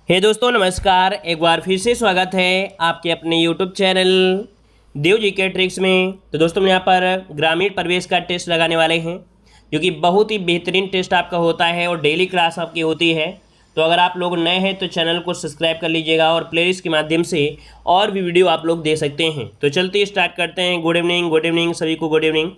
हे दोस्तों नमस्कार। एक बार फिर से स्वागत है आपके अपने यूट्यूब चैनल देव जी के ट्रिक्स में। तो दोस्तों हम यहाँ पर ग्रामीण प्रवेश का टेस्ट लगाने वाले हैं जो कि बहुत ही बेहतरीन टेस्ट आपका होता है और डेली क्लास आपकी होती है। तो अगर आप लोग नए हैं तो चैनल को सब्सक्राइब कर लीजिएगा और प्लेलिस्ट के माध्यम से और भी वीडियो आप लोग दे सकते हैं। तो चलते स्टार्ट करते हैं। गुड इवनिंग सभी को गुड इवनिंग।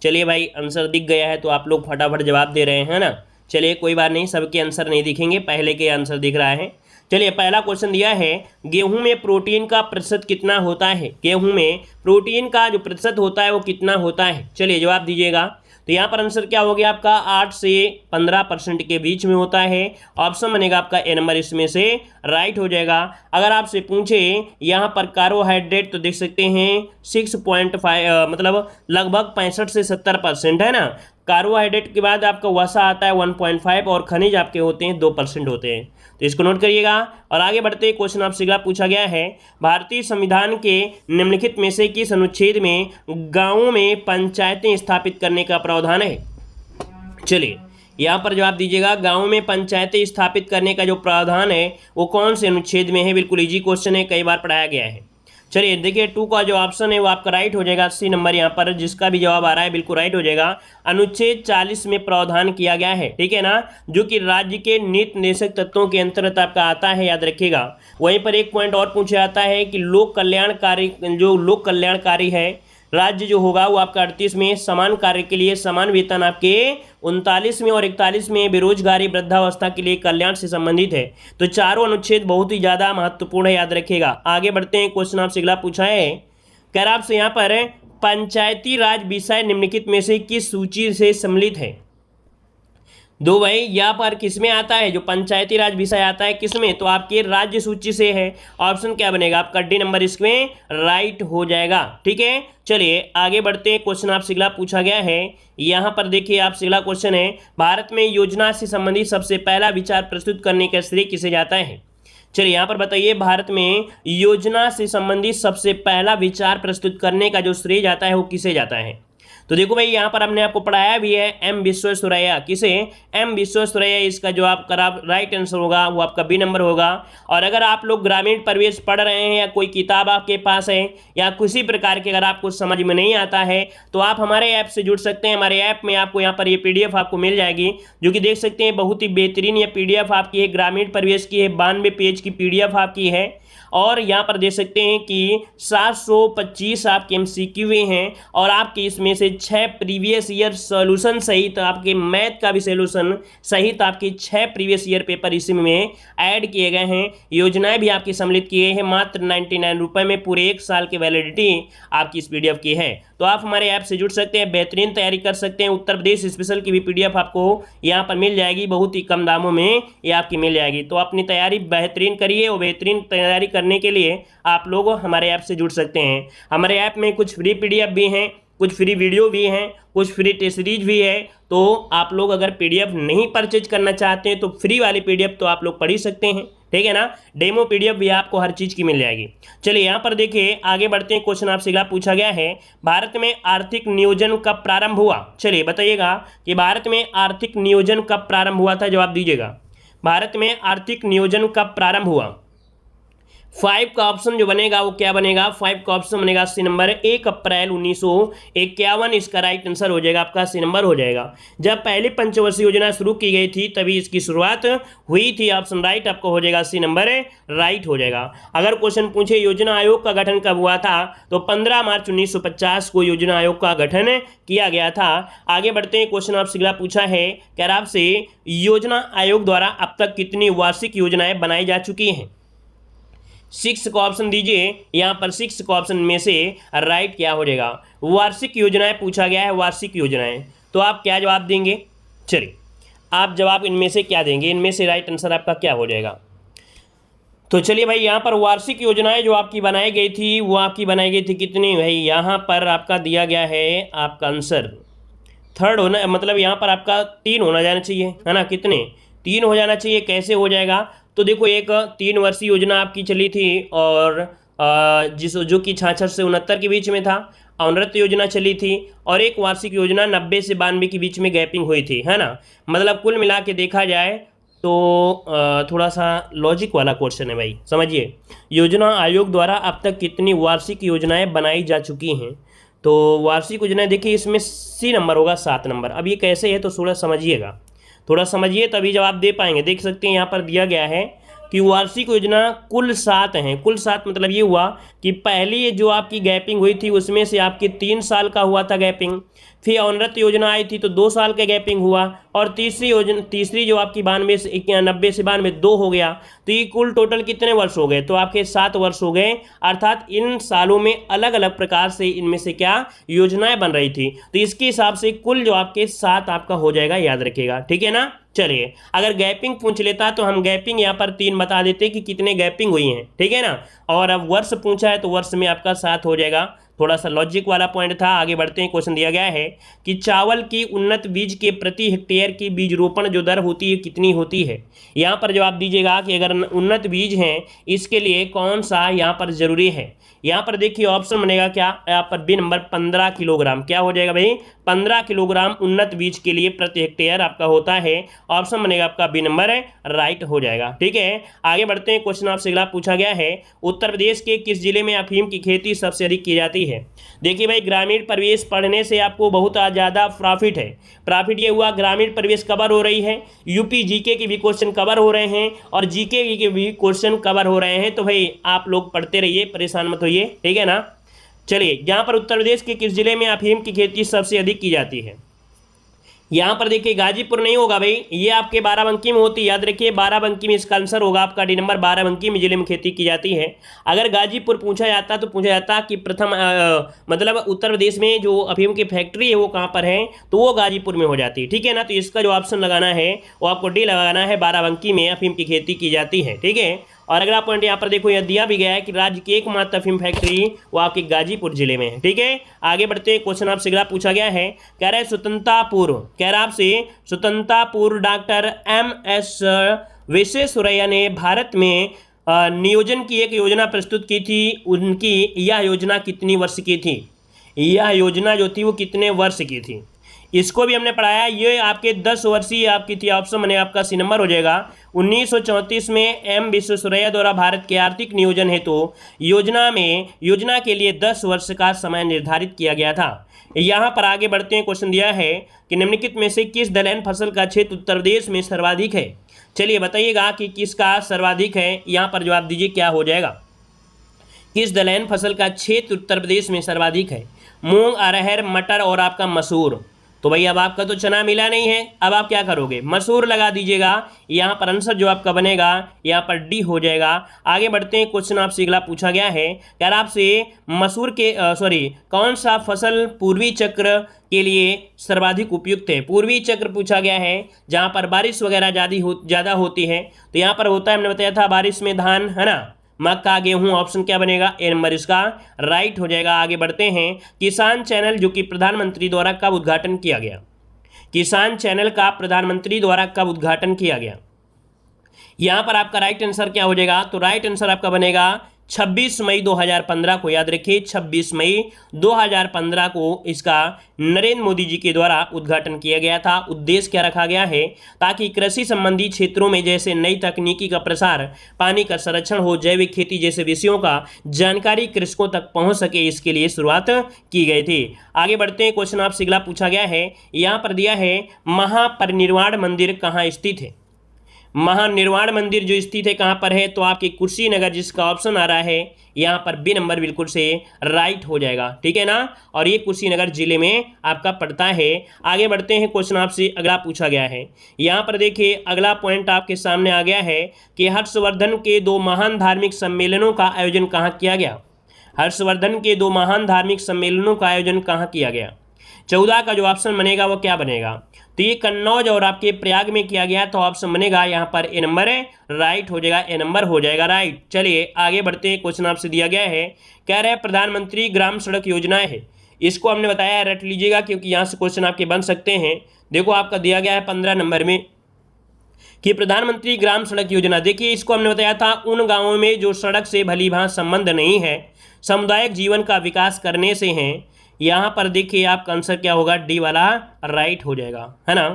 चलिए भाई, आंसर दिख गया है तो आप लोग फटाफट जवाब दे रहे हैं ना। चलिए कोई बात नहीं, सबके आंसर नहीं दिखेंगे, पहले के आंसर दिख रहा है। चलिए पहला क्वेश्चन दिया है, गेहूं में प्रोटीन का प्रतिशत कितना होता है। गेहूं में प्रोटीन का जो प्रतिशत होता है वो कितना होता है। चलिए जवाब दीजिएगा। तो यहाँ पर आंसर क्या हो गया आपका, 8 से 15% के बीच में होता है। ऑप्शन बनेगा आपका ए नंबर, इसमें से राइट हो जाएगा। अगर आपसे पूछे यहाँ पर कार्बोहाइड्रेट तो देख सकते हैं 6.5 मतलब लगभग 65 से 70% है ना। कार्बोहाइड्रेट के बाद आपका वसा आता है 1.5 और खनिज आपके होते हैं 2% होते हैं। तो इसको नोट करिएगा और आगे बढ़ते क्वेश्चन आपसे अगला पूछा गया है, भारतीय संविधान के निम्नलिखित में से किस अनुच्छेद में गांवों में पंचायतें स्थापित करने का प्रावधान है। चलिए यहाँ पर जवाब दीजिएगा। गांवों में पंचायतें स्थापित करने का जो प्रावधान है वो कौन से अनुच्छेद में है। बिल्कुल इजी क्वेश्चन है, कई बार पढ़ाया गया है। चलिए देखिए 2 का जो ऑप्शन है वो आपका राइट हो जाएगा। 80 नंबर यहाँ पर जिसका भी जवाब आ रहा है बिल्कुल राइट हो जाएगा। अनुच्छेद 40 में प्रावधान किया गया है, ठीक है ना, जो कि राज्य के नीति निर्देशक तत्वों के अंतर्गत आपका आता है, याद रखिएगा। वहीं पर एक पॉइंट और पूछा जाता है कि लोक कल्याणकारी है राज्य जो होगा वो आपका 38 में, समान कार्य के लिए समान वेतन आपके 39 में और 41 में बेरोजगारी वृद्धावस्था के लिए कल्याण से संबंधित है। तो चारों अनुच्छेद बहुत ही ज्यादा महत्वपूर्ण है, याद रखिएगा। आगे बढ़ते हैं, क्वेश्चन आपसे अगला पूछा है, कह रहा आपसे यहाँ पर पंचायती राज विषय निम्नलिखित में से किस सूची से सम्मिलित है। दो भाई यहाँ पर किसमें आता है, जो पंचायती राज विषय आता है किसमें, तो आपके राज्य सूची से है। ऑप्शन क्या बनेगा आपका, डी नंबर इसमें राइट हो जाएगा, ठीक है। चलिए आगे बढ़ते हैं, क्वेश्चन आपसे अगला पूछा गया है। यहाँ पर देखिए आपसे अगला क्वेश्चन है, भारत में योजना से संबंधित सबसे पहला विचार प्रस्तुत करने का श्रेय किसे जाता है। चलिए यहाँ पर बताइए, भारत में योजना से संबंधित सबसे पहला विचार प्रस्तुत करने का जो श्रेय जाता है वो किसे जाता है। तो देखो भाई यहाँ पर हमने आपको पढ़ाया भी है एम विश्वेश्वरैया। किसे, एम विश्वेश्वरैया। इसका जो आपका राइट आंसर होगा वो आपका बी नंबर होगा। और अगर आप लोग ग्रामीण प्रवेश पढ़ रहे हैं या कोई किताब आपके पास है या किसी प्रकार के अगर आपको समझ में नहीं आता है तो आप हमारे ऐप से जुड़ सकते हैं। हमारे ऐप में आपको यहाँ पर ये PDF आपको मिल जाएगी, जो कि देख सकते हैं बहुत ही बेहतरीन ये PDF आपकी है। ग्रामीण प्रवेश की है, 92 पेज की PDF आपकी है। और यहाँ पर देख सकते हैं कि 725 आपके MCQ हैं और आपके इसमें से 6 प्रीवियस ईयर सॉल्यूशन सहित आपके मैथ का भी सॉल्यूशन सहित आपके 6 प्रीवियस ईयर पेपर इसमें ऐड किए गए हैं। योजनाएं भी आपकी सम्मिलित किए हैं। मात्र 99 रुपये में पूरे 1 साल की वैलिडिटी आपकी इस PDF की है। तो आप हमारे ऐप से जुड़ सकते हैं, बेहतरीन तैयारी कर सकते हैं। उत्तर प्रदेश स्पेशल की भी PDF आपको यहाँ पर मिल जाएगी, बहुत ही कम दामों में ये आपकी मिल जाएगी। तो अपनी तैयारी बेहतरीन करिए और बेहतरीन तैयारी करने के लिए आप लोग हमारे ऐप से जुड़ सकते हैं। हमारे ऐप में कुछ फ्री PDF भी हैं, कुछ फ्री वीडियो भी हैं, कुछ फ्री टेस्ट सीरीज भी है। तो आप लोग अगर PDF नहीं परचेज करना चाहते हैं तो फ्री वाली PDF तो आप लोग पढ़ ही सकते हैं, ठीक है ना। डेमो PDF भी आपको हर चीज़ की मिल जाएगी। चलिए यहाँ पर देखिए आगे बढ़ते हैं, क्वेश्चन आपसे अगला पूछा गया है, भारत में आर्थिक नियोजन कब प्रारंभ हुआ। चलिए बताइएगा कि भारत में आर्थिक नियोजन कब प्रारंभ हुआ था। जवाब दीजिएगा, भारत में आर्थिक नियोजन कब प्रारंभ हुआ। 5 का ऑप्शन जो बनेगा वो क्या बनेगा, 5 का ऑप्शन बनेगा सी नंबर, 1 अप्रैल 1951 इसका राइट आंसर हो जाएगा, आपका सी नंबर हो जाएगा। जब पहली पंचवर्षीय योजना शुरू की गई थी तभी इसकी शुरुआत हुई थी। ऑप्शन राइट आपको हो जाएगा, सी नंबर राइट हो जाएगा। अगर क्वेश्चन पूछे योजना आयोग का गठन कब हुआ था तो 15 मार्च 1950 को योजना आयोग का गठन किया गया था। आगे बढ़ते हैं, क्वेश्चन आपसे अगला पूछा है, क्या आपसे योजना आयोग द्वारा अब तक कितनी वार्षिक योजनाएं बनाई जा चुकी हैं। 6 का ऑप्शन दीजिए। यहाँ पर 6 का ऑप्शन में से राइट क्या हो जाएगा, वार्षिक योजनाएं पूछा गया है, वार्षिक योजनाएं। तो आप क्या जवाब देंगे। चलिए आप जवाब इनमें से क्या देंगे, इनमें से राइट आंसर आपका क्या हो जाएगा। तो चलिए भाई यहाँ पर वार्षिक योजनाएं जो आपकी बनाई गई थी वो आपकी बनाई गई थी कितनी भाई, यहाँ पर आपका दिया गया है आपका आंसर 3 होना, मतलब यहाँ पर आपका 3 होना जाना चाहिए, है ना। कितने, 3 हो जाना चाहिए। कैसे हो जाएगा, तो देखो एक 3 वर्षीय योजना आपकी चली थी और जो कि 66 से 69 के बीच में था। अमृत योजना चली थी और एक वार्षिक योजना 90 से 92 के बीच में गैपिंग हुई थी, है ना। मतलब कुल मिला के देखा जाए तो थोड़ा सा लॉजिक वाला क्वेश्चन है भाई, समझिए। योजना आयोग द्वारा अब तक कितनी वार्षिक योजनाएं बनाई जा चुकी हैं? तो वार्षिक योजनाएं देखिए इसमें सी नंबर होगा 7 नंबर। अब ये कैसे है तो थोड़ा समझिएगा, थोड़ा समझिए तभी जवाब दे पाएंगे। देख सकते हैं यहाँ पर दिया गया है कि वार्षिक योजना कुल 7 हैं। कुल 7 मतलब ये हुआ कि पहली जो आपकी गैपिंग हुई थी उसमें से आपकी 3 साल का हुआ था गैपिंग, फिर अवनृत्य योजना आई थी तो 2 साल का गैपिंग हुआ, और तीसरी जो आपकी 90 से 92 2 हो गया, तो ये कुल टोटल कितने वर्ष हो गए? तो आपके 7 वर्ष हो गए। अर्थात इन सालों में अलग अलग प्रकार से इनमें से क्या योजनाएं बन रही थी, तो इसके हिसाब से कुल जो आपके 7 आपका हो जाएगा, याद रखिएगा, ठीक है ना। चलिए, अगर गैपिंग पूछ लेता तो हम गैपिंग यहाँ पर 3 बता देते कि कितने गैपिंग हुई हैं, ठीक है ना। और अब वर्ष पूछा है तो वर्ष में आपका 7 हो जाएगा। थोड़ा सा लॉजिक वाला पॉइंट था। आगे बढ़ते हैं, क्वेश्चन दिया गया है कि चावल की उन्नत बीज के प्रति हेक्टेयर की बीज रोपण जो दर होती है कितनी होती है? यहाँ पर जवाब दीजिएगा कि अगर उन्नत बीज हैं इसके लिए कौन सा यहाँ पर जरूरी है। यहाँ पर देखिए ऑप्शन बनेगा क्या, यहाँ पर बी नंबर 15 किलोग्राम। क्या हो जाएगा भाई? 15 किलोग्राम उन्नत बीज के लिए प्रति हेक्टेयर आपका होता है। ऑप्शन बनेगा आपका बी नंबर है, राइट हो जाएगा, ठीक है। आगे बढ़ते हैं, क्वेश्चन आपसे अगला पूछा गया है, उत्तर प्रदेश के किस जिले में अफीम की खेती सबसे अधिक की जाती है? देखिए भाई, ग्रामीण परिवेश पढ़ने से आपको बहुत ज़्यादा प्रॉफिट है। प्रॉफिट ये हुआ ग्रामीण परिवेश कवर हो रही है, यूपी जीके के भी क्वेश्चन कवर हो रहे हैं और जीके के भी क्वेश्चन कवर हो रहे हैं। तो भाई आप लोग पढ़ते रहिए, परेशान मत होइए, ठीक है ना। चलिए, यहाँ पर उत्तर प्रदेश के किस जिले में अफीम की खेती सबसे अधिक की जाती है? यहाँ पर देखिए गाजीपुर नहीं होगा भाई, ये आपके बाराबंकी में होती है, याद रखिए बाराबंकी में इसका आंसर होगा आपका डी नंबर। बाराबंकी में जिले में खेती की जाती है। अगर गाजीपुर पूछा जाता तो पूछा जाता कि प्रथम मतलब उत्तर प्रदेश में जो अफीम की फैक्ट्री है वो कहाँ पर है, तो वो गाजीपुर में हो जाती है, ठीक है ना। तो इसका जो ऑप्शन लगाना है वो आपको डी लगाना है, बाराबंकी में अफीम की खेती की जाती है, ठीक है। और अगला पॉइंट यहाँ पर देखो, यह दिया भी गया है कि राज्य की एकमात्र अफीम फैक्ट्री वो आपके गाजीपुर जिले में है, ठीक है। आगे बढ़ते हैं, क्वेश्चन आपसे अगला पूछा गया है, कह रहा है स्वतंत्रता पूर्व, कह रहा आपसे स्वतंत्रता पूर्व डॉक्टर MS विश्वेश्वरैया ने भारत में नियोजन की एक योजना प्रस्तुत की थी। उनकी यह योजना कितनी वर्ष की थी? यह योजना जो थी वो कितने वर्ष की थी? इसको भी हमने पढ़ाया। ये आपके 10 वर्षीय आपकी थी। ऑप्शन बने आपका सी नंबर हो जाएगा। 1934 में M विश्वेश्वरैया द्वारा भारत के आर्थिक नियोजन हेतु योजना के लिए 10 वर्ष का समय निर्धारित किया गया था। यहाँ पर आगे बढ़ते हैं, क्वेश्चन दिया है कि निम्नलिखित में से किस दलहन फसल का क्षेत्र उत्तर प्रदेश में सर्वाधिक है? चलिए बताइएगा कि किसका सर्वाधिक है। यहाँ पर जवाब दीजिए क्या हो जाएगा। किस दलहन फसल का क्षेत्र उत्तर प्रदेश में सर्वाधिक है? मूंग, अरहर, मटर और आपका मसूर। तो भाई अब आपका तो चना मिला नहीं है, अब आप क्या करोगे? मसूर लगा दीजिएगा। यहाँ पर आंसर जो आपका बनेगा यहाँ पर डी हो जाएगा। आगे बढ़ते हैं, क्वेश्चन आपसे अगला पूछा गया है, यार आपसे मसूर के कौन सा फसल पूर्वी चक्र के लिए सर्वाधिक उपयुक्त है? पूर्वी चक्र पूछा गया है जहाँ पर बारिश वगैरह ज़्यादा होती है। तो यहाँ पर होता है, हमने बताया था बारिश में धान, है ना, मक्का, गेहूं। ऑप्शन क्या बनेगा? ए नंबर इसका राइट हो जाएगा। आगे बढ़ते हैं, किसान चैनल जो कि प्रधानमंत्री द्वारा कब उद्घाटन किया गया? किसान चैनल का प्रधानमंत्री द्वारा कब उद्घाटन किया गया? यहां पर आपका राइट आंसर क्या हो जाएगा? तो राइट आंसर आपका बनेगा 26 मई 2015 को। याद रखिए 26 मई 2015 को इसका नरेंद्र मोदी जी के द्वारा उद्घाटन किया गया था। उद्देश्य क्या रखा गया है? ताकि कृषि संबंधी क्षेत्रों में जैसे नई तकनीकी का प्रसार, पानी का संरक्षण हो, जैविक खेती जैसे विषयों का जानकारी कृषकों तक पहुंच सके, इसके लिए शुरुआत की गई थी। आगे बढ़ते हैं, क्वेश्चन आपसे अगला पूछा गया है, यहाँ पर दिया है महापरिनिर्वाण मंदिर कहाँ स्थित है? महानिर्वाण मंदिर जो स्थित है कहाँ पर है? तो आपके कुशीनगर, जिसका ऑप्शन आ रहा है यहाँ पर बी नंबर बिल्कुल से राइट हो जाएगा, ठीक है ना। और ये कुशीनगर जिले में आपका पड़ता है। आगे बढ़ते हैं, क्वेश्चन आपसे अगला पूछा गया है, यहाँ पर देखिए अगला पॉइंट आपके सामने आ गया है कि हर्षवर्धन के 2 महान धार्मिक सम्मेलनों का आयोजन कहाँ किया गया? हर्षवर्धन के 2 महान धार्मिक सम्मेलनों का आयोजन कहाँ किया गया? 14 का जो ऑप्शन बनेगा वो क्या बनेगा? तो ये कन्नौज और आपके प्रयाग में किया गया। तो ऑप्शन बनेगा यहाँ पर ए नंबर है, राइट हो जाएगा, ए नंबर हो जाएगा राइट। चलिए आगे बढ़ते हैं, क्वेश्चन आपसे दिया गया है, कह रहे हैं प्रधानमंत्री ग्राम सड़क योजनाएं है। इसको हमने बताया, रट लीजिएगा क्योंकि यहाँ से क्वेश्चन आपके बन सकते हैं। देखो आपका दिया गया है 15 नंबर में कि प्रधानमंत्री ग्राम सड़क योजना। देखिए इसको हमने बताया था उन गाँवों में जो सड़क से भलीभांति संबंध नहीं है, सामुदायिक जीवन का विकास करने से हैं। यहाँ पर देखिए आपका आंसर क्या होगा? डी वाला राइट हो जाएगा, है ना।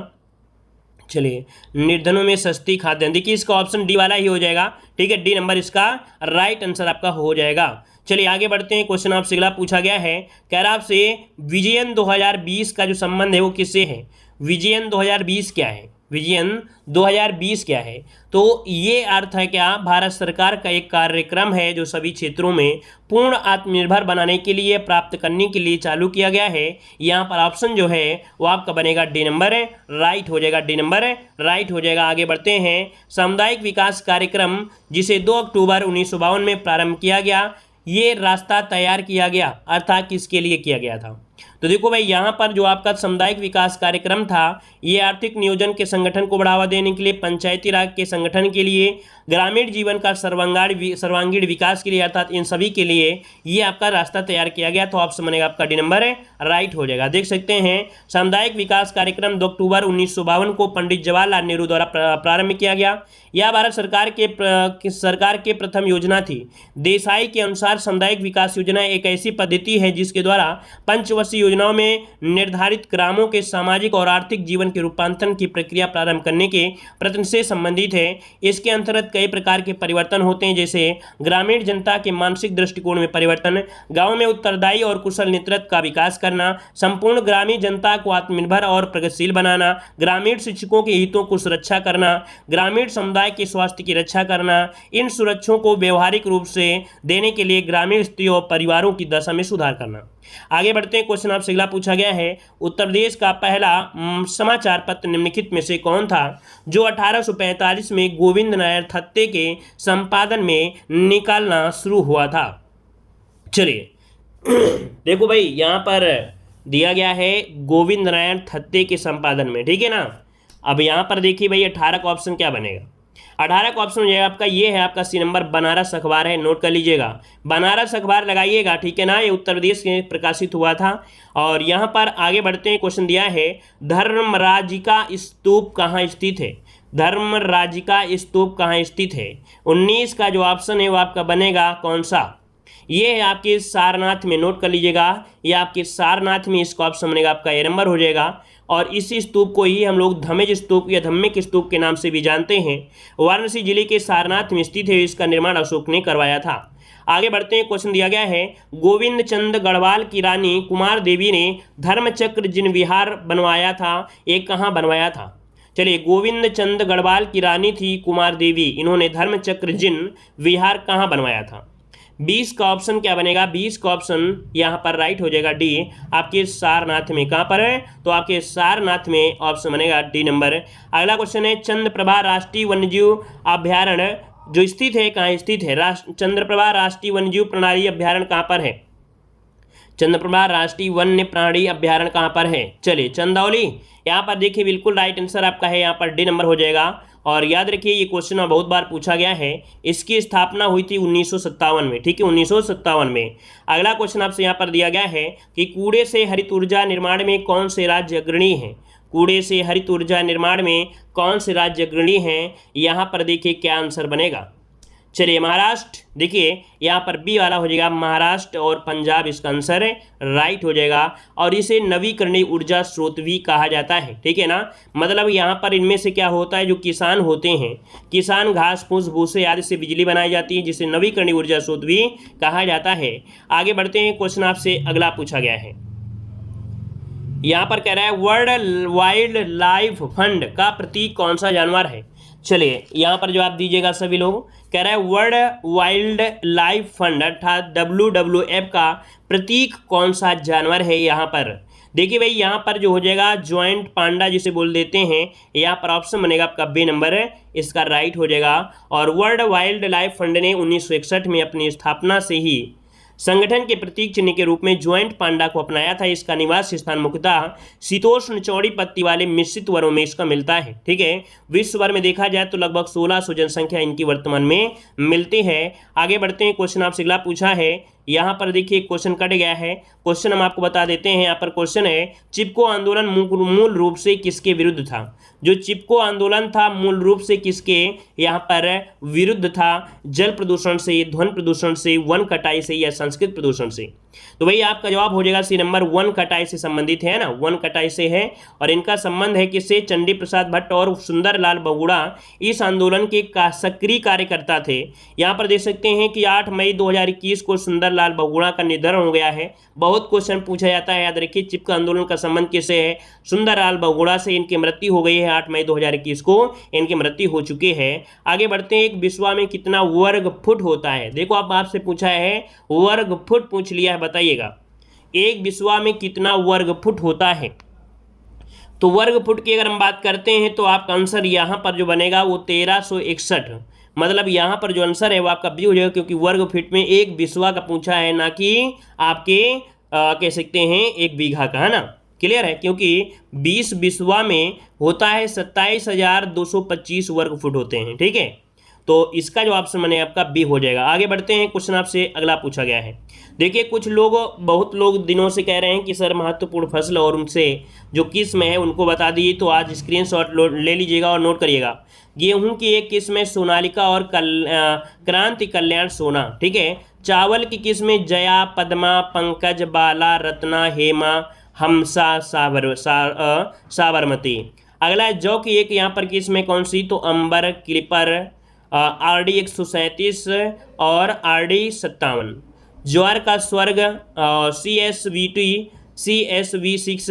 चलिए, निर्धनों में सस्ती खाद्यान्न, देखिए इसका ऑप्शन डी वाला ही हो जाएगा। ठीक है, डी नंबर इसका राइट आंसर आपका हो जाएगा। चलिए आगे बढ़ते हैं। क्वेश्चन आपसे अगला पूछा गया है, कह रहा आपसे विजयन 2020 का जो संबंध है वो किससे है? विजयन 2020 क्या है? विजयन 2020 क्या है? तो ये अर्थ है क्या, भारत सरकार का एक कार्यक्रम है जो सभी क्षेत्रों में पूर्ण आत्मनिर्भर बनाने के लिए, प्राप्त करने के लिए चालू किया गया है। यहाँ पर ऑप्शन जो है वो आपका बनेगा डी नंबर है, राइट हो जाएगा, डी नंबर है, राइट हो जाएगा। आगे बढ़ते हैं। सामुदायिक विकास कार्यक्रम जिसे 2 अक्टूबर 1952 में प्रारंभ किया गया, ये रास्ता तैयार किया गया, अर्थात किसके लिए किया गया था? तो देखो भाई, यहाँ पर जो आपका सामुदायिक विकास कार्यक्रम था, ये आर्थिक नियोजन के संगठन को बढ़ावा देने के लिए, पंचायती राज के संगठन के लिए, ग्रामीण जीवन का सर्वांगीण विकास के लिए, अर्थात इन सभी के लिए ये आपका रास्ता तैयार किया गया। तो ऑप्शन बनेगा आपका डी नंबर है, राइट हो जाएगा। देख सकते हैं, सामुदायिक विकास कार्यक्रम 2 अक्टूबर 1952 को पंडित जवाहरलाल नेहरू द्वारा प्रारंभ किया गया। यह भारत सरकार के प्रथम योजना थी। देसाई के अनुसार सामुदायिक विकास योजना एक ऐसी पद्धति है जिसके द्वारा पंचवर्षीय योजनाओं में निर्धारित ग्रामों के सामाजिक और आर्थिक जीवन के रूपांतरण की प्रक्रिया प्रारंभ करने के प्रयत्न से संबंधित है। इसके अंतर्गत कई प्रकार के परिवर्तन होते हैं, जैसे ग्रामीण जनता के मानसिक दृष्टिकोण में परिवर्तन, गाँव में उत्तरदायी और कुशल नेतृत्व का विकास करना, संपूर्ण ग्रामीण जनता को आत्मनिर्भर और प्रगतिशील बनाना, ग्रामीण शिक्षकों के हितों को सुरक्षा करना, ग्रामीण समुदाय के स्वास्थ्य की रक्षा करना, इन सुरक्षों को व्यवहारिक रूप से देने के लिए ग्रामीण स्त्रियों और परिवारों की दशा में सुधार करना। आगे बढ़ते हैं। क्वेश्चन आपसे अगला पूछा गया है, उत्तर प्रदेश का पहला समाचार पत्र निम्नलिखित में से कौन था जो 1845 में गोविंद नायर थत्ते के संपादन में निकालना शुरू हुआ था? चलिए देखो भाई, यहाँ पर दिया गया है गोविंद नायर थत्ते के संपादन में, ठीक है ना। अब यहाँ पर देखिए भाई, 18 का ऑप्शन क्या बनेगा? 18 का ऑप्शन हो जाएगा आपका, ये है आपका सी नंबर, बनारस अखबार है, नोट कर लीजिएगा, बनारस अखबार लगाइएगा, ठीक है ना। ये उत्तर प्रदेश में प्रकाशित हुआ था। और यहाँ पर आगे बढ़ते हैं। क्वेश्चन दिया है, धर्मराजिका स्तूप कहाँ स्थित है? धर्मराजिका स्तूप कहाँ स्थित है? 19 का जो ऑप्शन है वो आपका बनेगा कौन सा? ये है आपके सारनाथ में, नोट कर लीजिएगा, ये आपके सारनाथ में इसका ऑप्शन बनेगा आपका ए नंबर हो जाएगा। और इसी स्तूप को ही हम लोग धमेज स्तूप या धम्मिक स्तूप के नाम से भी जानते हैं। वाराणसी जिले के सारनाथ में स्थित है, इसका निर्माण अशोक ने करवाया था। आगे बढ़ते हैं। क्वेश्चन दिया गया है, गोविंद चंद गढ़वाल की रानी कुमार देवी ने धर्मचक्र जिन विहार बनवाया था, ये कहाँ बनवाया था? चलिए, गोविंद चंद गढ़वाल की रानी थी कुमार देवी, इन्होंने धर्मचक्र जिन विहार कहाँ बनवाया था? 20 का ऑप्शन क्या बनेगा? 20 का ऑप्शन यहाँ पर राइट हो जाएगा, डी, आपके सारनाथ में। कहाँ पर है? तो आपके सारनाथ में ऑप्शन बनेगा डी नंबर। अगला क्वेश्चन है, चंद्रप्रभा राष्ट्रीय वन्यजीव अभ्यारण्य जो स्थित है, कहाँ स्थित है? चंद्रप्रभा राष्ट्रीय वन्यजीव प्रणाली अभ्यारण्य कहाँ पर है? चंद्रप्रभा राष्ट्रीय वन्य प्राणी अभ्यारण्य कहाँ पर है? चलिए, चंदौली। यहाँ पर देखिए, बिल्कुल राइट आंसर आपका है, यहाँ पर डी नंबर हो जाएगा। और याद रखिए, ये क्वेश्चन बहुत बार पूछा गया है। इसकी स्थापना हुई थी 1957 में, ठीक है, 1957 में। अगला क्वेश्चन आपसे यहाँ पर दिया गया है कि कूड़े से हरित ऊर्जा निर्माण में कौन से राज्य अग्रणी हैं? कूड़े से हरित ऊर्जा निर्माण में कौन से राज्य अग्रणी हैं? यहाँ पर देखिए क्या आंसर बनेगा। चलिए, महाराष्ट्र, देखिए यहाँ पर बी वाला हो जाएगा, महाराष्ट्र और पंजाब इसका आंसर है, राइट हो जाएगा। और इसे नवीकरणीय ऊर्जा स्रोत भी कहा जाता है, ठीक है ना। मतलब यहाँ पर इनमें से क्या होता है, जो किसान होते हैं, किसान घास फूस भूसे आदि से बिजली बनाई जाती है, जिसे नवीकरणीय ऊर्जा स्रोत भी कहा जाता है। आगे बढ़ते हैं। क्वेश्चन आपसे अगला पूछा गया है, यहाँ पर कह रहा है, वर्ल्ड वाइल्ड लाइफ फंड का प्रतीक कौन सा जानवर है? चलिए, यहाँ पर जवाब दीजिएगा सभी लोग। कह रहा है, वर्ल्ड वाइल्ड लाइफ फंड अर्थात WWF का प्रतीक कौन सा जानवर है? यहाँ पर देखिए भाई, यहाँ पर जो हो जाएगा ज्वाइंट पांडा जिसे बोल देते हैं, यहाँ पर ऑप्शन बनेगा आपका बी नंबर है, इसका राइट हो जाएगा। और वर्ल्ड वाइल्ड लाइफ फंड ने 1961 में अपनी स्थापना से ही संगठन के प्रतीक चिन्ह के रूप में ज्वाइंट पांडा को अपनाया था। इसका निवास स्थान मुख्यतः शीतोष्ण चौड़ी पत्ती वाले मिश्रित वनों में इसका मिलता है, ठीक है। विश्व भर में देखा जाए तो लगभग 1600 जनसंख्या इनकी वर्तमान में मिलती है। आगे बढ़ते हैं। क्वेश्चन आपसे अगला पूछा है, यहाँ पर देखिए क्वेश्चन कट गया है, क्वेश्चन हम आपको बता देते हैं। यहाँ पर क्वेश्चन है, चिपको आंदोलन मूल रूप से किसके विरुद्ध था? जो चिपको आंदोलन था मूल रूप से किसके यहाँ पर विरुद्ध था? जल प्रदूषण से, ध्वनि प्रदूषण से, वन कटाई से या संस्कृत प्रदूषण से? तो वही आपका जवाब हो जाएगा सी नंबर, वन कटाई से संबंधित है ना, वन कटाई से है। और इनका संबंध है किससे, चंडी प्रसाद भट्ट और सुंदरलाल बहुगुणा इस आंदोलन के सक्रिय कार्यकर्ता थे। यहाँ पर देख सकते हैं कि 8 मई 2021 को सुंदरलाल बहुगुणा का निधन हो गया है। बहुत क्वेश्चन पूछा जाता है, याद रखिए चिपका आंदोलन का संबंध किससे है, सुंदरलाल बहुगुणा से। इनकी मृत्यु हो गई है 8 मई 2021 को, इनकी मृत्यु हो चुकी है। आगे बढ़ते हैं, एक बिस्वा में कितना वर्ग फुट होता है। देखो आप आपसे पूछा है वर्ग फुट पूछ लिया है, बताइएगा एक बिस्वा में कितना वर्ग फुट होता है। तो वर्ग फुट की अगर हम बात करते हैं तो आपका आंसर यहाँ पर जो बनेगा वो 1361, मतलब यहाँ पर जो आंसर है वो आपका बी हो जाएगा, क्योंकि वर्ग फीट में एक बिस्वा का पूछा है, ना कि आपके कह सकते हैं एक बीघा का, है ना। क्लियर है, क्योंकि 20 बिस्वा में होता है 27,225 वर्ग फुट होते हैं। ठीक है, तो इसका जो ऑप्शन बने आपका बी हो जाएगा। आगे बढ़ते हैं, क्वेश्चन आपसे अगला पूछा गया है। देखिए कुछ लोग, बहुत लोग दिनों से कह रहे हैं कि सर महत्वपूर्ण फसल और उनसे जो किस्म है उनको बता दिए, तो आज स्क्रीनशॉट ले लीजिएगा और नोट करिएगा। गेहूं की एक किस्म है सोनालिका और क्रांति कल्याण सोना। ठीक है, चावल की किस्में जया, पद्मा, पंकज, बाला, रत्ना, हेमा, हमसा, साबरमती। अगला है जौ की एक यहाँ पर किस्में कौन सी, तो अंबर, क्लिपर, RD 137 और RD 57। ज्वार का स्वर्ग CSV6।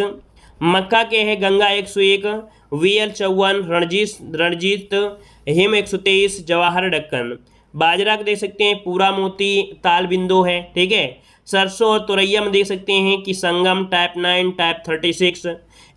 मक्का के है गंगा 101, VL 54, रणजीत, हिम 123, जवाहर दक्कन। बाजरा को देख सकते हैं पूरा मोती, ताल बिंदु है। ठीक है, सरसों और तुरैया में देख सकते हैं कि संगम, टाइप 9, टाइप 36,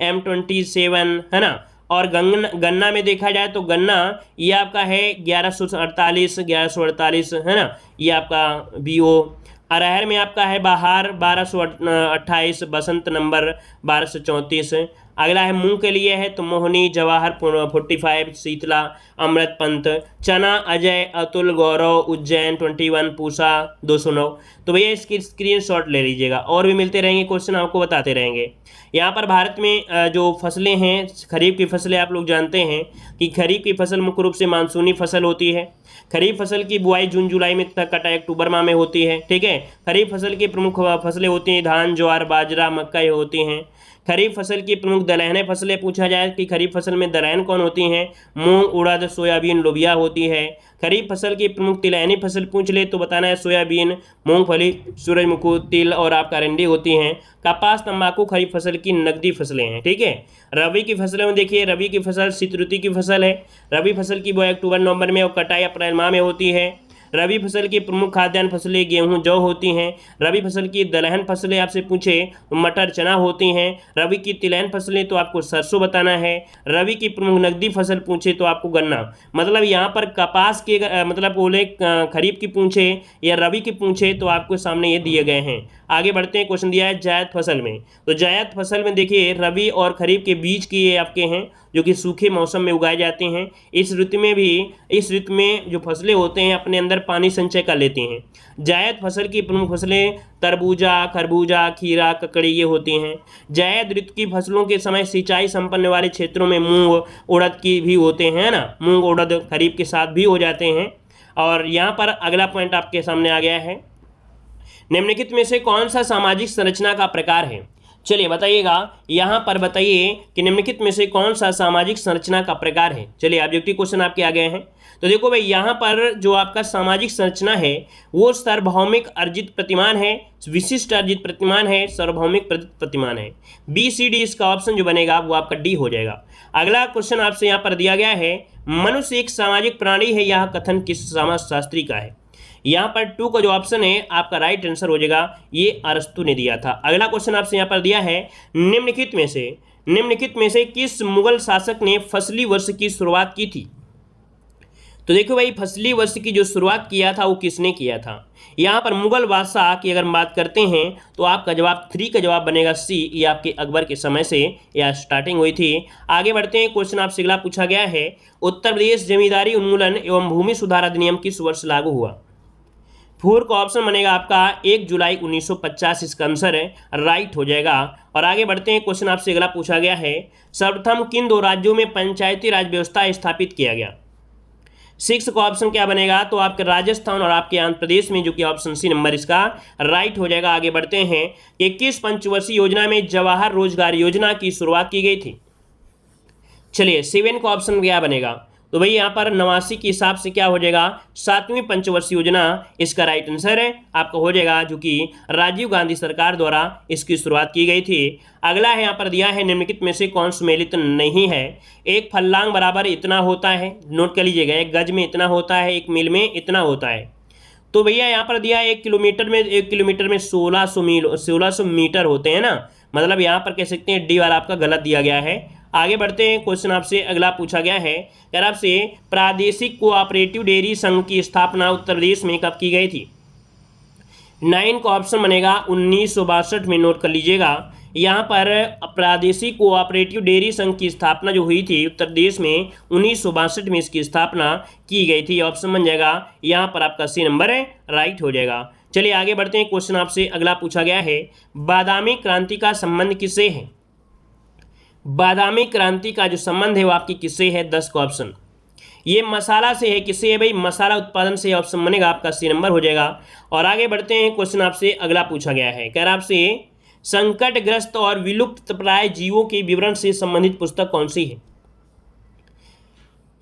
M27, है ना। और गन्ना में देखा जाए तो गन्ना ये आपका है 1148, है ना, ये आपका BO। अरहर में आपका है बहार 1228, बसंत नंबर 1234। अगला है मूंग के लिए है तो मोहनी, जवाहर 45, शीतला, अमृत पंत। चना अजय, अतुल, गौरव, उज्जैन 21, पूसा 209। तो भैया इसकी स्क्रीनशॉट ले लीजिएगा, और भी मिलते रहेंगे क्वेश्चन, आपको बताते रहेंगे। यहाँ पर भारत में जो फसलें हैं, खरीफ की फसलें आप लोग जानते हैं कि खरीफ की फसल मुख्य रूप से मानसूनी फसल होती है। खरीफ फसल की बुआई जून जुलाई में तथा कटाई अक्टूबर माह में होती है। ठीक है, खरीफ फसल की प्रमुख फसलें होती हैं धान, ज्वार, बाजरा, मक्का ये होती हैं। खरीफ फसल की प्रमुख दलहने फसलें पूछा जाए कि खरीफ फसल में दलहन कौन होती हैं, मूंग, उड़द, सोयाबीन, लोबिया होती है। खरीफ फसल की प्रमुख तिलहनी फसल पूछ ले तो बताना है सोयाबीन, मूंगफली, सूरजमुखी, तिल और आपका अरंडी होती हैं। कपास, तंबाकू खरीफ फसल की नकदी फसलें हैं। ठीक है, रबी की फसलों में देखिए, रबी की फसल शीत ऋतु की फसल है। रबी फसल की बुआई अक्टूबर नवंबर में और कटाई अप्रैल माह में होती है। रबी फसल की प्रमुख खाद्यान्न फसलें गेहूं, जौ होती हैं। रबी फसल की दलहन फसलें आपसे पूछे तो मटर, चना होती हैं। रबी की तिलहन फसलें तो आपको सरसों बताना है। रबी की प्रमुख नकदी फसल पूछे तो आपको गन्ना। मतलब यहाँ पर कपास के मतलब बोले खरीफ की पूछे या रबी की पूछे तो आपको सामने ये दिए गए हैं। आगे बढ़ते हैं, क्वेश्चन दिया है जायद फसल में। तो जायद फसल में देखिए रबी और खरीफ के बीच की ये आपके हैं जो कि सूखे मौसम में उगाए जाते हैं। इस ऋतु में जो फसलें होते हैं अपने अंदर पानी संचय कर लेती हैं। जायद फसल की प्रमुख फसलें तरबूजा, खरबूजा, खीरा, ककड़ी ये होती हैं। जायद ऋतु की फसलों के समय सिंचाई संपन्न वाले क्षेत्रों में मूंग, उड़द की भी होते हैं ना, मूंग उड़द खरीफ के साथ भी हो जाते हैं। और यहाँ पर अगला पॉइंट आपके सामने आ गया है, निम्नलिखित में से कौन सा सामाजिक संरचना का प्रकार है। चलिए बताइएगा, यहाँ पर बताइए कि निम्नलिखित में से कौन सा सामाजिक संरचना का प्रकार है। चलिए ऑब्जेक्टिव क्वेश्चन आपके आ गए हैं। तो देखो भाई, यहाँ पर जो आपका सामाजिक संरचना है वो सार्वभौमिक अर्जित प्रतिमान है, विशिष्ट अर्जित प्रतिमान है, सार्वभौमिक प्रतिमान है। BCD इसका ऑप्शन जो बनेगा वो आपका D हो जाएगा। अगला क्वेश्चन आपसे यहाँ पर दिया गया है, मनुष्य एक सामाजिक प्राणी है, यह कथन किस समाजशास्त्री का है। यहाँ पर 2 का जो ऑप्शन है आपका राइट आंसर हो जाएगा, ये अरस्तु ने दिया था। अगला क्वेश्चन आपसे यहाँ पर दिया है, निम्नलिखित में से किस मुगल शासक ने फसली वर्ष की शुरुआत की थी। तो देखो भाई, फसली वर्ष की जो शुरुआत किया था वो किसने किया था। यहाँ पर मुगल बादशाह की अगर हम बात करते हैं तो आपका जवाब 3 का जवाब बनेगा C, ये आपके अकबर के समय से यह स्टार्टिंग हुई थी। आगे बढ़ते हैं, क्वेश्चन आपसे अगला पूछा गया है, उत्तर प्रदेश जमींदारी उन्मूलन एवं भूमि सुधार अधिनियम किस वर्ष लागू हुआ। 4 का ऑप्शन बनेगा आपका 1 जुलाई 1950, इसका आंसर है राइट हो जाएगा। और आगे बढ़ते हैं, क्वेश्चन आपसे अगला पूछा गया है, सर्वप्रथम किन 2 राज्यों में पंचायती राज व्यवस्था स्थापित किया गया। 6 का ऑप्शन क्या बनेगा, तो आपके राजस्थान और आपके आंध्र प्रदेश में, जो कि ऑप्शन सी नंबर इसका राइट हो जाएगा। आगे बढ़ते हैं। 21 पंचवर्षीय योजना में जवाहर रोजगार योजना की शुरुआत की गई थी। चलिए 7 का ऑप्शन क्या बनेगा, तो भाई यहाँ पर 89 के हिसाब से क्या हो जाएगा, 7वीं पंचवर्षीय योजना इसका राइट आंसर है आपका हो जाएगा, जो कि राजीव गांधी सरकार द्वारा इसकी शुरुआत की गई थी। अगला है यहाँ पर दिया है, निम्नलिखित में से कौन सुमेलित नहीं है। एक फल्लांग बराबर इतना होता है, नोट कर लीजिएगा, एक गज में इतना होता है, एक मील में इतना होता है। तो भैया यहाँ पर दिया है 1 किलोमीटर में 1600 मीटर होते हैं ना, मतलब यहाँ पर कह सकते हैं डी वाला आपका गलत दिया गया है। आगे बढ़ते हैं, क्वेश्चन आपसे अगला पूछा गया है, यार आपसे प्रादेशिक कोऑपरेटिव डेयरी संघ की स्थापना उत्तर प्रदेश में कब की गई थी। 9 का ऑप्शन बनेगा 1962 में, नोट कर लीजिएगा। यहाँ पर प्रादेशिक कोऑपरेटिव डेयरी संघ की स्थापना जो हुई थी उत्तर प्रदेश में 1962 में इसकी स्थापना की गई थी। ऑप्शन बन जाएगा यहाँ पर आपका सी नंबर है, राइट हो जाएगा। चलिए आगे बढ़ते हैं, क्वेश्चन आपसे अगला पूछा गया है, बादामी क्रांति का संबंध किससे है। बादामी क्रांति का जो संबंध है वो आपकी किससे है, 10 का ऑप्शन। ये मसाला से है, किससे है भाई, मसाला उत्पादन से। ऑप्शन बनेगा आपका सी नंबर हो जाएगा। और आगे बढ़ते हैं, क्वेश्चन आपसे अगला पूछा गया है, कह रहा आपसे संकटग्रस्त और विलुप्त प्राय जीवों के विवरण से संबंधित पुस्तक कौन सी है।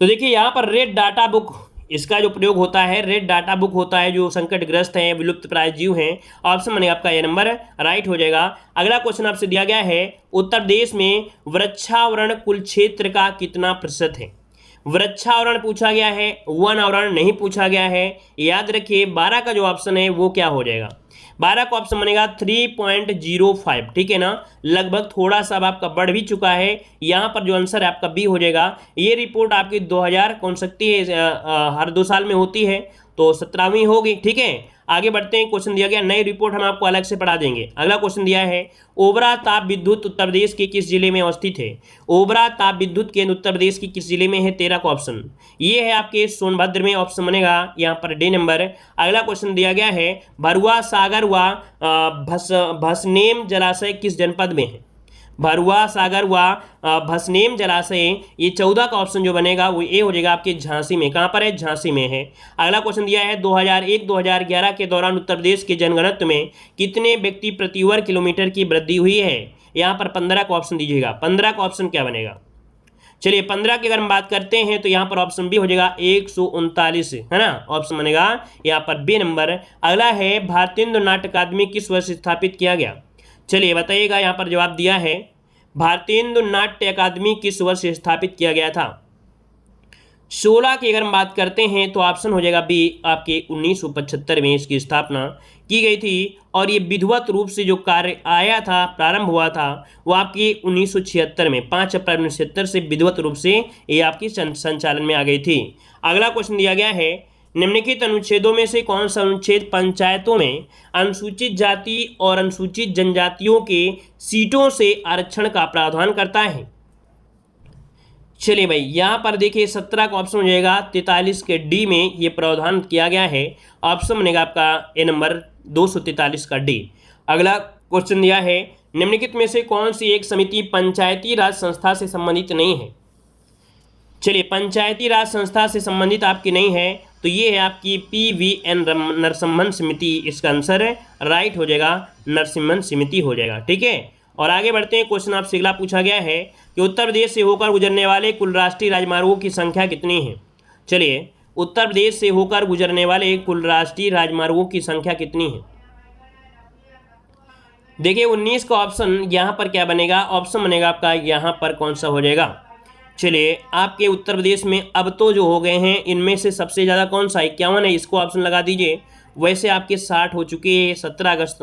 तो देखिए यहाँ पर रेड डाटा बुक इसका जो प्रयोग होता है, रेड डाटा बुक होता है जो संकटग्रस्त है, विलुप्त प्राय जीव हैं। ऑप्शन बनेगा आपका ये नंबर राइट हो जाएगा। अगला क्वेश्चन आपसे दिया गया है, उत्तर प्रदेश में वृक्षावरण कुल क्षेत्र का कितना प्रतिशत है। वृक्षावरण पूछा गया है, वन आवरण नहीं पूछा गया है। याद रखिए 12 का जो ऑप्शन है वो क्या हो जाएगा, 12 का ऑप्शन बनेगा 3.05, ठीक है ना, लगभग थोड़ा सा अब आपका बढ़ भी चुका है। यहाँ पर जो आंसर है आपका बी हो जाएगा। ये रिपोर्ट आपकी 2000 कौन सकती है, हर 2 साल में होती है, तो 17वीं होगी, ठीक है। आगे बढ़ते हैं, क्वेश्चन दिया गया, नई रिपोर्ट हम आपको अलग से पढ़ा देंगे। अगला क्वेश्चन दिया है, ओबरा ताप विद्युत उत्तर प्रदेश के किस जिले में अवस्थित है। ओबरा ताप विद्युत केंद्र उत्तर प्रदेश की किस जिले में है, 13 का ऑप्शन। ये है आपके सोनभद्र में, ऑप्शन बनेगा यहाँ पर डी नंबर। अगला क्वेश्चन दिया गया है, भरुआ सागर व भसनेम जलाशय किस जनपद में है। भरुआ सागर व भसनेम जलाशय, ये 14 का ऑप्शन जो बनेगा वो ए हो जाएगा आपके झांसी में। कहाँ पर है, झांसी में है। अगला क्वेश्चन दिया है, 2001-2011 के दौरान उत्तर प्रदेश के जनघनत्व में कितने व्यक्ति प्रति वर्ग किलोमीटर की वृद्धि हुई है। यहाँ पर 15 का ऑप्शन दीजिएगा, 15 का ऑप्शन क्या बनेगा। चलिए 15 की अगर हम बात करते हैं तो यहाँ पर ऑप्शन बी हो जाएगा 139, है ना, ऑप्शन बनेगा यहाँ पर बी नंबर। अगला है, भारतेंदु नाट्य अकादमी किस वर्ष स्थापित किया गया। चलिए बताइएगा, यहाँ पर जवाब दिया है, भारतेंदु नाट्य अकादमी किस वर्ष स्थापित किया गया था। 16 की अगर हम बात करते हैं तो ऑप्शन हो जाएगा बी, आपके 1975 में इसकी स्थापना की गई थी। और ये विधिवत रूप से जो कार्य आया था, प्रारंभ हुआ था, वो आपकी 1976 में, 5 अप्रैल 1976 से विधिवत रूप से ये आपकी संचालन में आ गई थी। अगला क्वेश्चन दिया गया है, निम्नलिखित अनुच्छेदों में से कौन सा अनुच्छेद पंचायतों में अनुसूचित जाति और अनुसूचित जनजातियों के सीटों से आरक्षण का प्रावधान करता है। चलिए भाई यहाँ पर देखिए 17 का ऑप्शन हो जाएगा, 43 के डी में ये प्रावधान किया गया है। ऑप्शन बनेगा आपका ए नंबर 243 का डी। अगला क्वेश्चन दिया है, निम्नलिखित में से कौन सी एक समिति पंचायती राज संस्था से संबंधित नहीं है। चलिए पंचायती राज संस्था से संबंधित आपकी नहीं है, तो ये है आपकी PVN नरसिम्हन समिति, इसका आंसर है राइट हो जाएगा, नरसिम्हन समिति हो जाएगा, ठीक है। और आगे बढ़ते हैं, क्वेश्चन आपसे अगला पूछा गया है कि उत्तर प्रदेश से होकर गुजरने वाले कुल राष्ट्रीय राजमार्गों की संख्या कितनी है। चलिए उत्तर प्रदेश से होकर गुजरने वाले कुल राष्ट्रीय राजमार्गों की संख्या कितनी है। देखिए 19 का ऑप्शन यहाँ पर क्या बनेगा, ऑप्शन बनेगा आपका यहाँ पर कौन सा हो जाएगा। चलिए आपके उत्तर प्रदेश में अब तो जो हो गए हैं इनमें से सबसे ज़्यादा कौन सा 51 है, इसको ऑप्शन लगा दीजिए। वैसे आपके 60 हो चुके हैं, 17 अगस्त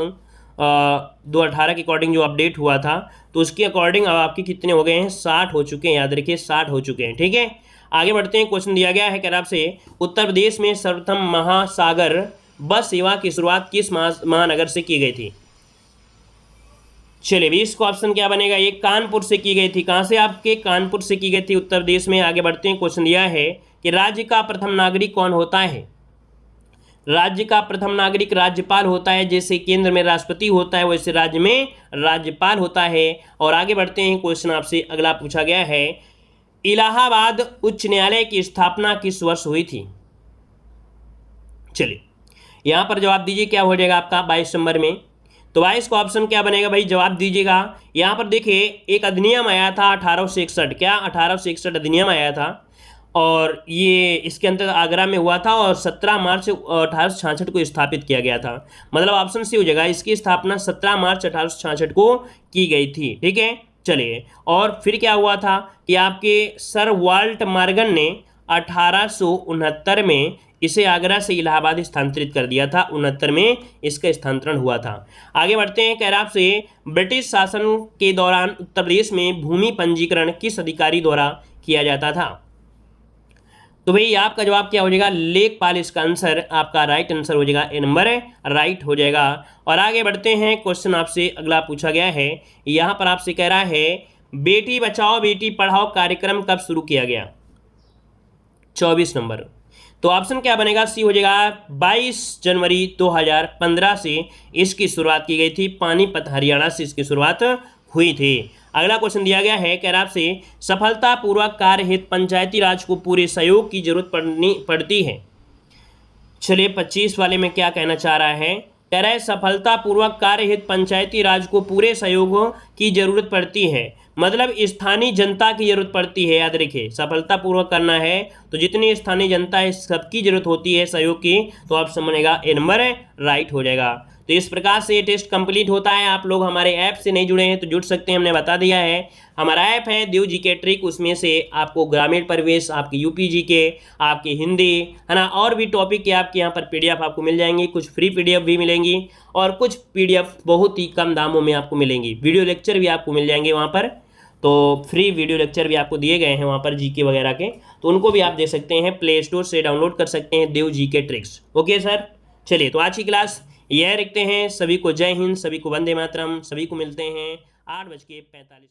2018 के अकॉर्डिंग जो अपडेट हुआ था, तो उसके अकॉर्डिंग अब आपके कितने हो गए हैं, 60 हो चुके हैं, याद रखिए 60 हो चुके हैं, ठीक है। आगे बढ़ते हैं, क्वेश्चन दिया गया है, कह रहा आपसे उत्तर प्रदेश में सर्वप्रथम महासागर बस सेवा की शुरुआत किस महानगर से की गई थी। चलिए 20 का ऑप्शन क्या बनेगा, ये कानपुर से की गई थी। कहाँ से, आपके कानपुर से की गई थी उत्तर प्रदेश में। आगे बढ़ते हैं, क्वेश्चन दिया है कि राज्य का प्रथम नागरिक कौन होता है। राज्य का प्रथम नागरिक राज्यपाल होता है, जैसे केंद्र में राष्ट्रपति होता है वैसे राज्य में राज्यपाल होता है। और आगे बढ़ते हैं, क्वेश्चन आपसे अगला पूछा गया है, इलाहाबाद उच्च न्यायालय की स्थापना किस वर्ष हुई थी? चलिए यहां पर जवाब दीजिए, क्या हो जाएगा आपका 22 नंबर में। तो 22 का ऑप्शन क्या बनेगा भाई, जवाब दीजिएगा। यहां पर देखिए एक अधिनियम आया था 1861, क्या 1861 अधिनियम आया था, और ये इसके अंतर्गत आगरा में हुआ था और 17 मार्च 1866 को स्थापित किया गया था। मतलब ऑप्शन सी हो जाएगा, इसकी स्थापना 17 मार्च 1866 को की गई थी। ठीक है, चलिए। और फिर क्या हुआ था कि आपके सर वाल्ट मॉर्गन ने 1869 में इसे आगरा से इलाहाबाद स्थानांतरित कर दिया था। 69 में इसका स्थानांतरण हुआ था। आगे बढ़ते हैं, कह रहा आपसे ब्रिटिश शासन के दौरान उत्तर प्रदेश में भूमि पंजीकरण किस अधिकारी द्वारा किया जाता था? तो भाई आपका जवाब क्या हो जाएगा, लेखपाल। इसका आंसर आपका राइट आंसर हो जाएगा, ए नंबर राइट हो जाएगा। और आगे बढ़ते हैं, क्वेश्चन आपसे अगला पूछा गया है। यहां पर आपसे कह रहा है बेटी बचाओ बेटी पढ़ाओ कार्यक्रम कब शुरू किया गया? 24 नंबर। तो ऑप्शन क्या बनेगा, सी हो जाएगा 22 जनवरी 2015 से इसकी शुरुआत की गई थी। पानीपत हरियाणा से इसकी शुरुआत हुई थी। अगला क्वेश्चन दिया गया है, कह रहा आपसे सफलतापूर्वक कार्य हेतु पंचायती राज को पूरे सहयोग की जरूरत पड़ती है। चलिए 25 वाले में क्या कहना चाह रहा है, कह रहा है सफलतापूर्वक कार्य हेतु पंचायती राज को पूरे सहयोग की जरूरत पड़ती है। मतलब स्थानीय जनता की जरूरत पड़ती है। याद रखिए, सफलतापूर्वक करना है तो जितनी स्थानीय जनता है सबकी जरूरत होती है सहयोग की। तो ऑप्शन बनेगा ए नंबर राइट हो जाएगा। तो इस प्रकार से ये टेस्ट कंप्लीट होता है। आप लोग हमारे ऐप से नहीं जुड़े हैं तो जुड़ सकते हैं, हमने बता दिया है। हमारा ऐप है देव जीके ट्रिक, उसमें से आपको ग्रामीण परिवेश, आपके यूपी जीके, आपकी हिंदी, है ना, और भी टॉपिक के आपके यहाँ पर पीडीएफ आपको मिल जाएंगी। कुछ फ्री पीडीएफ भी मिलेंगी और कुछ पीडीएफ बहुत ही कम दामों में आपको मिलेंगी। वीडियो लेक्चर भी आपको मिल जाएंगे वहाँ पर। तो फ्री वीडियो लेक्चर भी आपको दिए गए हैं वहाँ पर जीके वगैरह के, तो उनको भी आप देख सकते हैं। प्ले स्टोर से डाउनलोड कर सकते हैं देव जीके ट्रिक्स। ओके सर, चलिए तो आज की क्लास यह रखते हैं। सभी को जय हिंद, सभी को वंदे मातरम, सभी को मिलते हैं 8:45